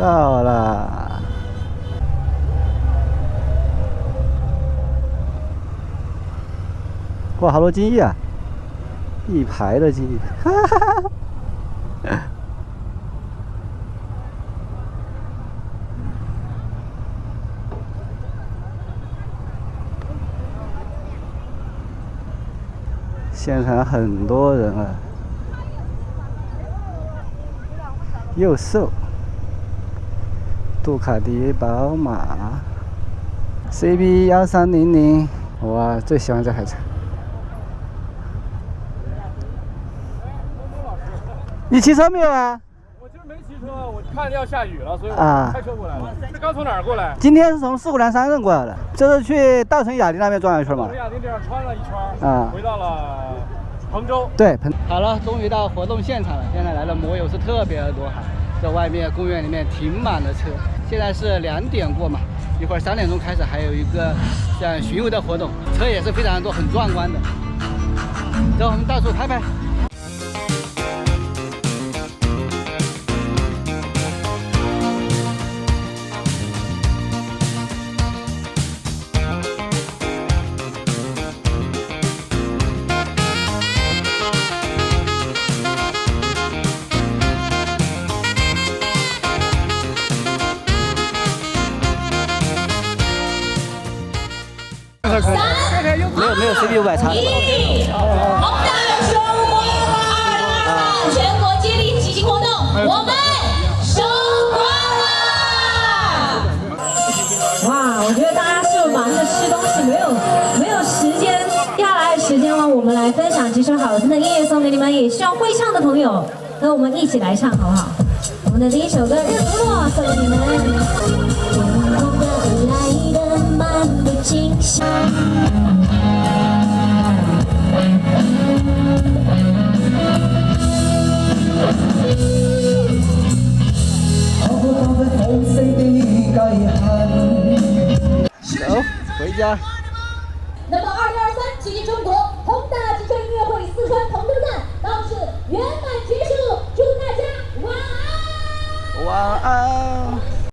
到了。哇，好多金翼啊！一排的金翼，哈哈哈。现场很多人啊，又瘦，杜卡迪、宝马、CB1300，哇，最喜欢这台车。你骑车没有啊？我今儿没骑车，我看要下雨了，所以我开车过来了。这刚从哪儿过来？今天是从四姑娘山镇过来的，这是去大成雅迪那边转了一圈嘛？从雅迪这样穿了一圈，回到了彭州。对，好了，终于到活动现场了。现在来的摩友是特别的多哈，在外面公园里面停满了车。现在是2点过嘛，一会儿3点钟开始，还有一个像巡游的活动，车也是非常多，很壮观的。走，我们到处拍拍。没有 CB500差。红大周末2全国接力骑行活动，我们收官了！哇，我觉得大家是忙着吃东西，没有时间，接下来的时间呢，我们来分享几首好听的音乐送给你们，也希望会唱的朋友和我们一起来唱，好不好？我们的第一首歌《日不落》送给你们。来的漫不经心。走，回家。那么2023骑行中国宏大汽车音乐会四川彭州站到此圆满结束，祝大家晚安。晚安。